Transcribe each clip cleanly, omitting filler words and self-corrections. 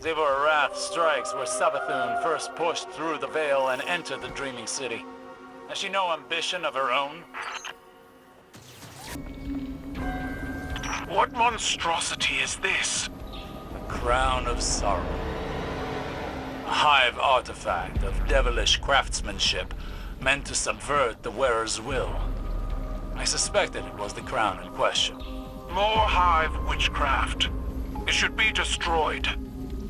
They were Wrath strikes where Savathun first pushed through the veil and entered the Dreaming City. Has she no ambition of her own? What monstrosity is this? The Crown of Sorrow. A hive artifact of devilish craftsmanship meant to subvert the wearer's will. I suspected it was the crown in question. More hive witchcraft. It should be destroyed.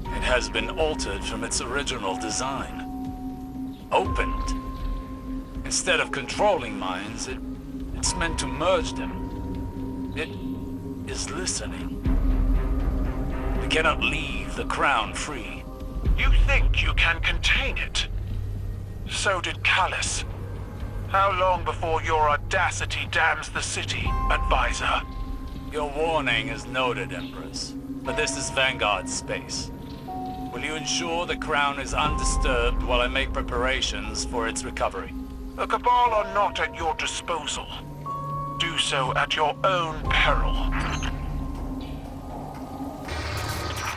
It has been altered from its original design. Opened. Instead of controlling minds, it's meant to merge them. It is listening. We cannot leave the crown free. You think you can contain it? So did Callus. How long before your audacity damns the city, advisor? Your warning is noted, Empress. But this is Vanguard's space. Will you ensure the crown is undisturbed while I make preparations for its recovery? The Cabal are not at your disposal. Do so at your own peril.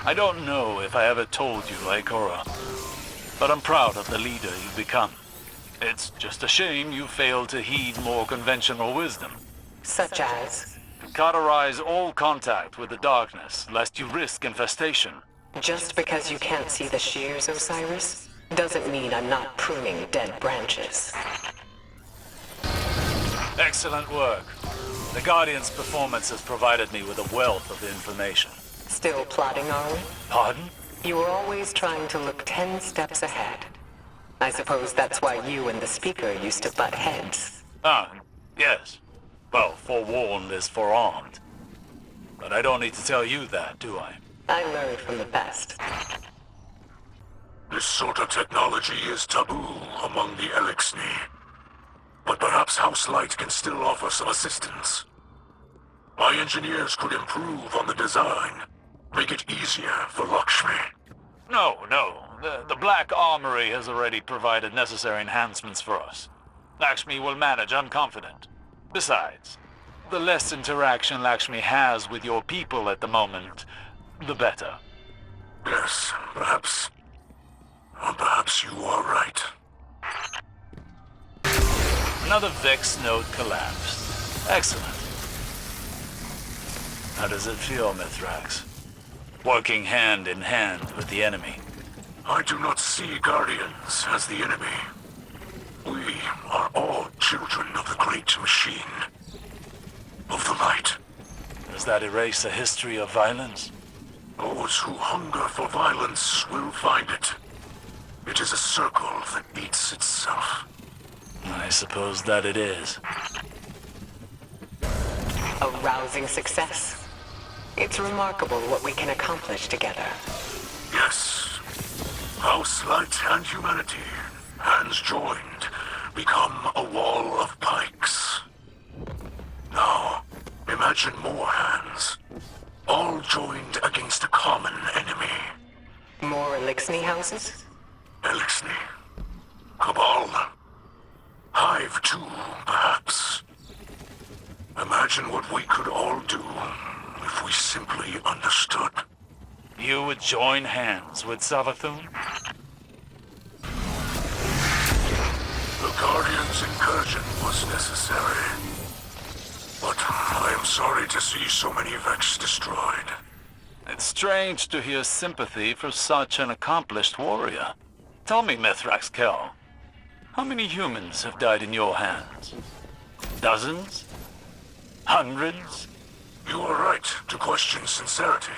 I don't know if I ever told you, Ikora, but I'm proud of the leader you've become. It's just a shame you failed to heed more conventional wisdom. Such as? Cauterize all contact with the darkness, lest you risk infestation. Just because you can't see the shears, Osiris, doesn't mean I'm not pruning dead branches. Excellent work. The Guardian's performance has provided me with a wealth of information. Still plotting, are we? Pardon? You were always trying to look 10 steps ahead. I suppose that's why you and the Speaker used to butt heads. Ah, yes. Well, forewarned is forearmed. But I don't need to tell you that, do I? I learned from the best. This sort of technology is taboo among the Elixni. But perhaps House Light can still offer some assistance. My engineers could improve on the design. Make it easier for Lakshmi. No. The Black Armory has already provided necessary enhancements for us. Lakshmi will manage, I'm confident. Besides, the less interaction Lakshmi has with your people at the moment, the better. Yes, perhaps you are right. Another Vex node collapsed. Excellent. How does it feel, Mithrax? Working hand in hand with the enemy. I do not see Guardians as the enemy. We are all children of the great machine. Of the light. Does that erase a history of violence? Those who hunger for violence will find it. It is a circle that eats itself. I suppose that it is. A rousing success. It's remarkable what we can accomplish together. Yes. House Light and humanity, hands joined, become a wall of pikes. Now, imagine more hands, all joined against a common enemy. More Elixni houses? Elixni, Cabal, Hive too, perhaps. Imagine what we could all do if we simply understood. You would join hands with Savathun? The Guardian's incursion was necessary. But I am sorry to see so many Vex destroyed. It's strange to hear sympathy for such an accomplished warrior. Tell me, Mithrax Kell, how many humans have died in your hands? Dozens? Hundreds? You are right to question sincerity.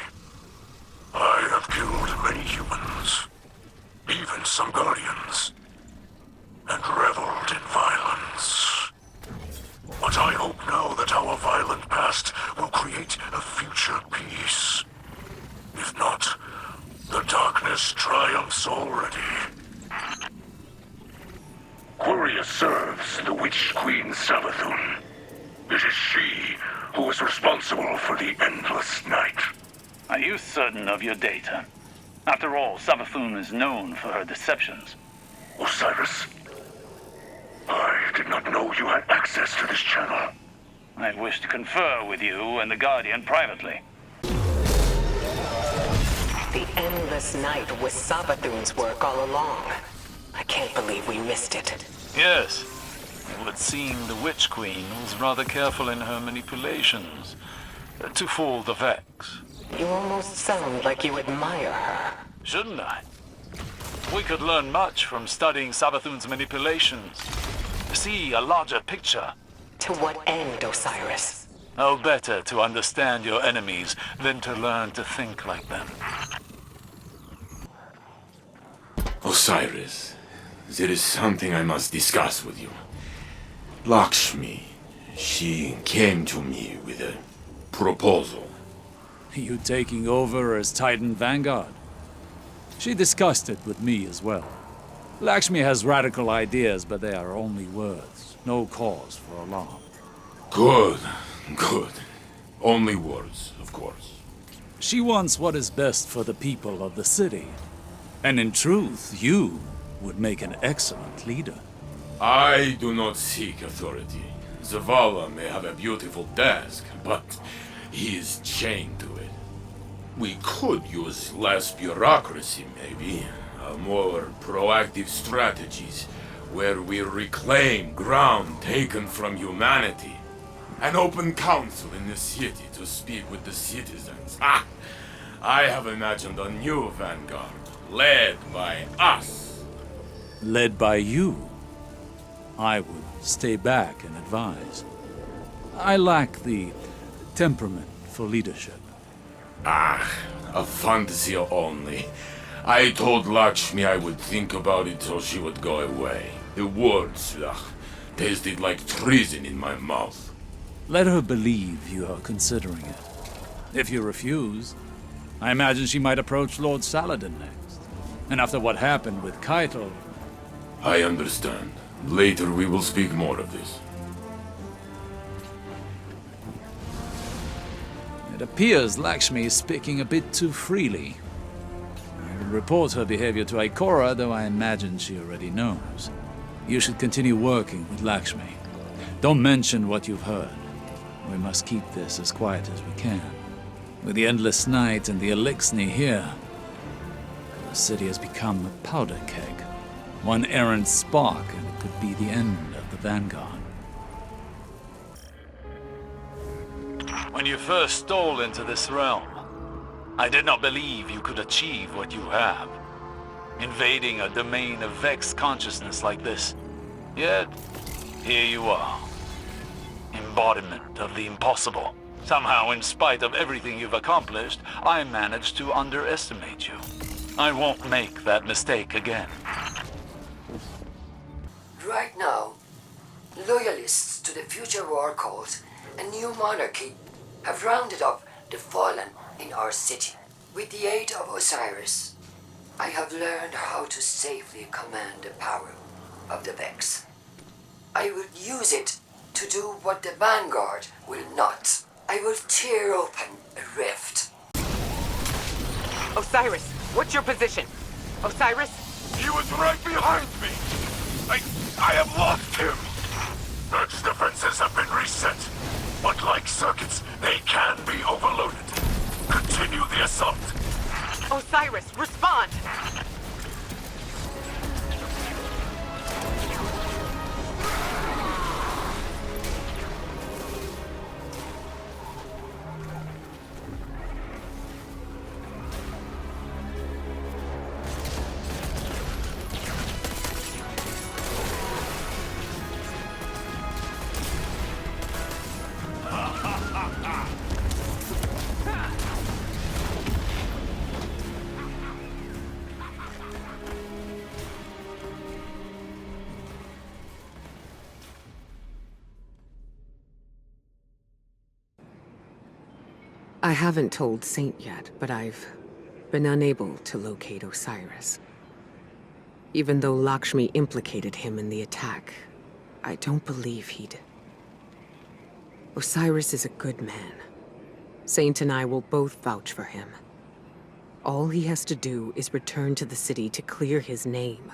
I have killed many humans, even some Guardians, and reveled in violence. But I hope now that our violent past will create a future peace. If not, the darkness triumphs already. Quria serves the Witch Queen Savathun. It is she who is responsible for the endless night. Are you certain of your data? After all, Savathun is known for her deceptions. Osiris, I did not know you had access to this channel. I wish to confer with you and the Guardian privately. The endless Endless Night was Savathun's work all along. I can't believe we missed it. Yes. It would seem the Witch Queen was rather careful in her manipulations to fool the Vex. You almost sound like you admire her. Shouldn't I? We could learn much from studying Savathun's manipulations. See a larger picture. To what end, Osiris? Oh, better to understand your enemies than to learn to think like them. Osiris, there is something I must discuss with you. Lakshmi, she came to me with a proposal. You taking over as Titan Vanguard? She discussed it with me as well. Lakshmi has radical ideas, but they are only words. No cause for alarm. Good, good. Only words, of course. She wants what is best for the people of the city. And in truth, you would make an excellent leader. I do not seek authority. Zavala may have a beautiful desk, but he is chained to it. We could use less bureaucracy, maybe. More proactive strategies, where we reclaim ground taken from humanity. An open council in the city to speak with the citizens. Ah! I have imagined a new vanguard, led by us. Led by you. I would stay back and advise. I lack the temperament for leadership. Ah, a fantasy only. I told Lakshmi I would think about it till she would go away. The words, tasted like treason in my mouth. Let her believe you are considering it. If you refuse, I imagine she might approach Lord Saladin next. And after what happened with Keitel... I understand. Later we will speak more of this. It appears Lakshmi is speaking a bit too freely. I will report her behavior to Ikora, though I imagine she already knows. You should continue working with Lakshmi. Don't mention what you've heard. We must keep this as quiet as we can. With the Endless Night and the Elixni here, the city has become a powder keg. One errant spark, and it could be the end of the Vanguard. When you first stole into this realm, I did not believe you could achieve what you have. Invading a domain of Vex consciousness like this. Yet, here you are. Embodiment of the impossible. Somehow, in spite of everything you've accomplished, I managed to underestimate you. I won't make that mistake again. Right now, loyalists to the future war cause and new monarchy have rounded up the fallen in our city. With the aid of Osiris, I have learned how to safely command the power of the Vex. I will use it to do what the Vanguard will not. I will tear open a rift. Osiris, what's your position? Osiris? He was right behind me! I have lost him! Earth's defenses have been reset, but like circuits, they can be overloaded. Continue the assault. Osiris, respond! I haven't told Saint yet, but I've been unable to locate Osiris. Even though Lakshmi implicated him in the attack, I don't believe he'd... Osiris is a good man. Saint and I will both vouch for him. All he has to do is return to the city to clear his name.